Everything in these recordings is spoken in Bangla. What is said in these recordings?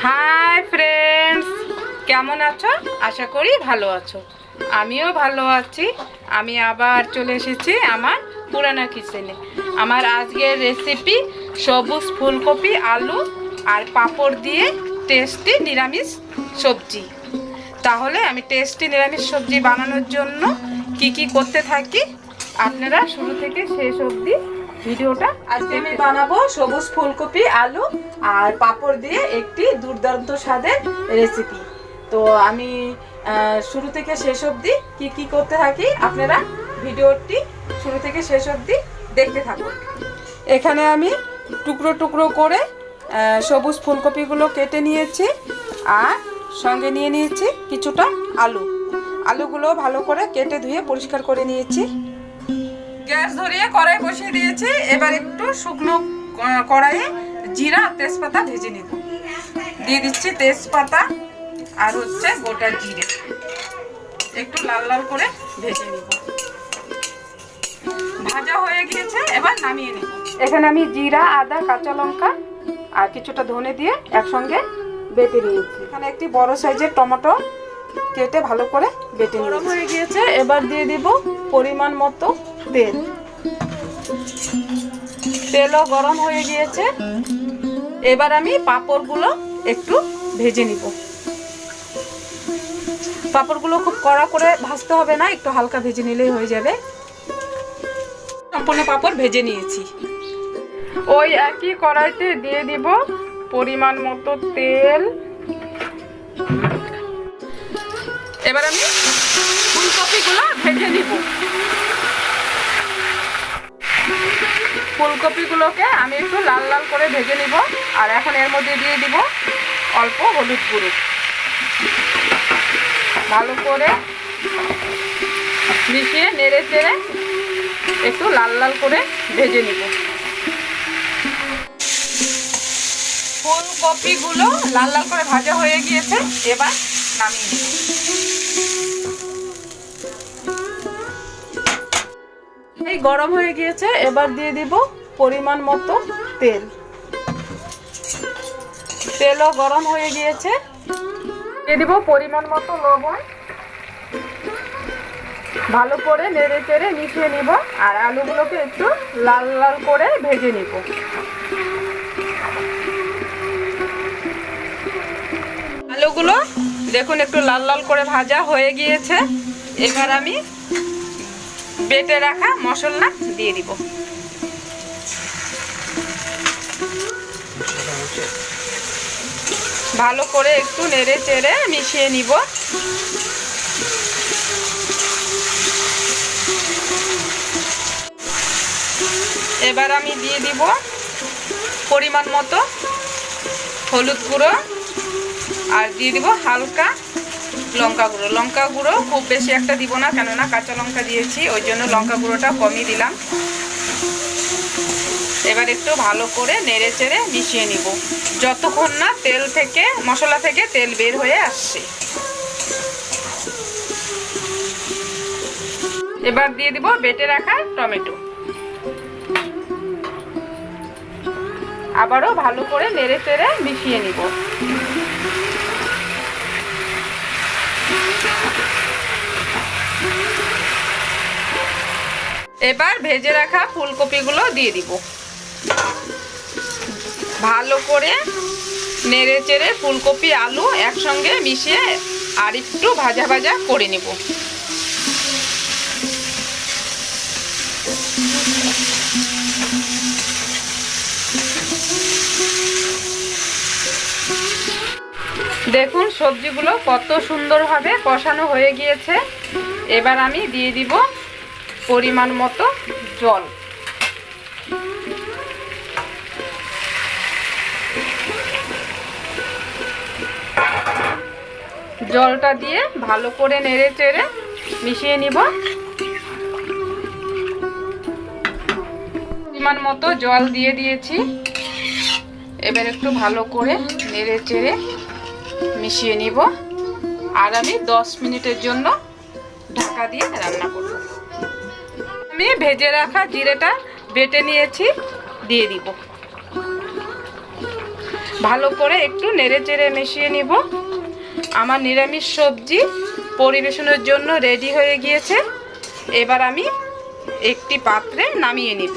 হাই ফ্রেন্ডস, কেমন আছো? আশা করি ভালো আছো। আমিও ভালো আছি। আমি আবার চলে এসেছি আমার পুরানা কিচেনে। আমার আজকের রেসিপি সবুজ ফুলকপি, আলু আর পাঁপড় দিয়ে টেস্টি নিরামিষ সবজি। তাহলে আমি টেস্টি নিরামিষ সবজি বানানোর জন্য কি করতে থাকি আপনারা শুরু থেকে শেষ অবধি ভিডিওটা। আজকে আমি বানাবো সবুজ ফুলকপি, আলু আর পাঁপড় দিয়ে একটি দুর্দান্ত স্বাদের রেসিপি। তো আমি শুরু থেকে শেষ অবধি কি করতে থাকি আপনারা ভিডিওটি শুরু থেকে শেষ অবধি দেখতে থাকুন। এখানে আমি টুকরো টুকরো করে সবুজ ফুলকপিগুলো কেটে নিয়েছি আর সঙ্গে নিয়ে নিয়েছি কিছুটা আলুগুলো ভালো করে কেটে ধুয়ে পরিষ্কার করে নিয়েছি। গ্যাস ধরিয়ে কড়াই বসিয়ে দিয়েছি। এবার একটু শুকনো কড়াইয়ে জিরা আর তেজপাতা ভেজে নিব। দিয়ে দিচ্ছি তেজপাতা আর গোটা জিরে, একটু লাল লাল করে ভেজে নিব। ভাজা হয়ে গিয়েছে, এবার নামিয়ে নিব। এখানে আমি জিরা, আদা, কাঁচা লঙ্কা আর কিছুটা ধনে দিয়ে একসঙ্গে বেটে নিয়েছি। এখানে একটি বড় সাইজের টমেটো কেটে ভালো করে বেটে গরম হয়ে গিয়েছে। এবার দিয়ে দিব পরিমাণ মতো তেলও গরম হয়ে গিয়েছে। এবার আমি পাঁপড়গুলো একটু ভেজে নিব। পাঁপড়গুলো খুব কড়া করে ভাজতে হবে না, একটু হালকা ভেজে নিলেই হয়ে যাবে। সম্পূর্ণ পাঁপড় ভেজে নিয়েছি। ওই একই কড়াইতে দিয়ে দিব পরিমাণ মতো তেল। এবার আমি ফুলকপিগুলো ভেজে নিব। ফুলকপিগুলোকে আমি একটু লাল লাল করে ভেজে নিব। আর এখন এর মধ্যে দিয়ে দিব অল্প হলুদ গুঁড়ো। ভালো করে মিশিয়ে নেড়ে চেড়ে একটু লাল লাল করে ভেজে নিব। ফুলকপিগুলো লাল লাল করে ভাজা হয়ে গিয়েছে, এবার নামিয়ে নিব। এই গরম হয়ে গিয়েছে, এবার দিয়ে দিব পরিমাণ মতো তেলও গরম হয়ে গিয়েছে। দিয়ে দিব পরিমাণ মতো লবণ। ভালো করে নেড়ে চেড়ে মিশিয়ে নিব আর আলুগুলোকে একটু লাল লাল করে ভেজে নিব। আলুগুলো দেখুন একটু লাল লাল করে ভাজা হয়ে গিয়েছে। এবার আমি বেটে রাখা মশলা দিয়ে দিব। ভালো করে একটু নেড়ে চেড়ে মিশিয়ে নিব। এবার আমি দিয়ে দিব পরিমাণ মতো হলুদ গুঁড়ো আর দিয়ে দিব হালকা লঙ্কা গুঁড়ো। খুব বেশি একটা দিব না, কেননা কাঁচা লঙ্কা দিয়েছি, ওই জন্য লঙ্কা গুঁড়োটা কমই দিলাম। এবার একটু ভালো করে নেড়ে চেড়ে মিশিয়ে নিব যতক্ষণ না মশলা থেকে তেল বের হয়ে আসছে। এবার দিয়ে দিব বেটে রাখা টমেটো। আবারও ভালো করে নেড়ে চেড়ে মিশিয়ে নিব। এবার ভেজে রাখা ফুলকপিগুলো দিয়ে দিব। ভালো করে নেড়ে চেড়ে ফুলকপি, আলু একসঙ্গে মিশিয়ে আর একটু ভাজা ভাজা করে নেব। দেখুন সবজিগুলো কত সুন্দরভাবে কষানো হয়ে গিয়েছে। এবার আমি দিয়ে দিব পরিমাণ মতো জল। জলটা দিয়ে ভালো করে নেড়ে চেড়ে মিশিয়ে নিব। পরিমাণ মতো জল দিয়ে দিয়েছি। এবার একটু ভালো করে নেড়ে চেড়ে মিশিয়ে নিব আর আমি 10 মিনিটের জন্য ঢাকা দিয়ে রান্না করব। আমি ভেজে রাখা জিরেটা বেটে নিয়েছি, দিয়ে দিব। ভালো করে একটু নেড়ে চেড়ে মিশিয়ে নিব। আমার নিরামিষ সবজি পরিবেশনের জন্য রেডি হয়ে গিয়েছে। এবার আমি একটি পাত্রে নামিয়ে নিব।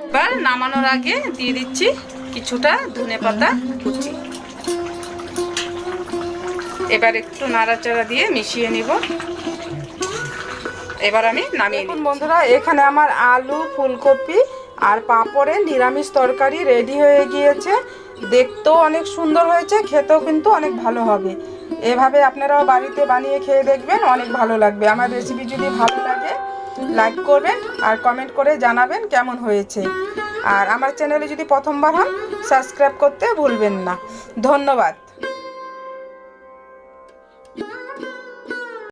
এবার নামানোর আগে দিয়ে দিচ্ছি কিছুটা ধনেপাতা কুচি। এবার একটু নাড়াচাড়া দিয়ে মিশিয়ে নিব। এবার আমি নামিয়ে নিব। বন্ধুরা, এখানে আমার আলু, ফুলকপি আর পাঁপড়ের নিরামিষ তরকারি রেডি হয়ে গিয়েছে। দেখতেও অনেক সুন্দর হয়েছে, খেতেও কিন্তু অনেক ভালো হবে। এভাবে আপনারাও বাড়িতে বানিয়ে খেয়ে দেখবেন, অনেক ভালো লাগবে। আমার রেসিপি যদি ভালো লাগে লাইক করবেন আর কমেন্ট করে জানাবেন কেমন হয়েছে। আর আমার চ্যানেলে যদি প্রথমবার হন সাবস্ক্রাইব করতে ভুলবেন না। ধন্যবাদ।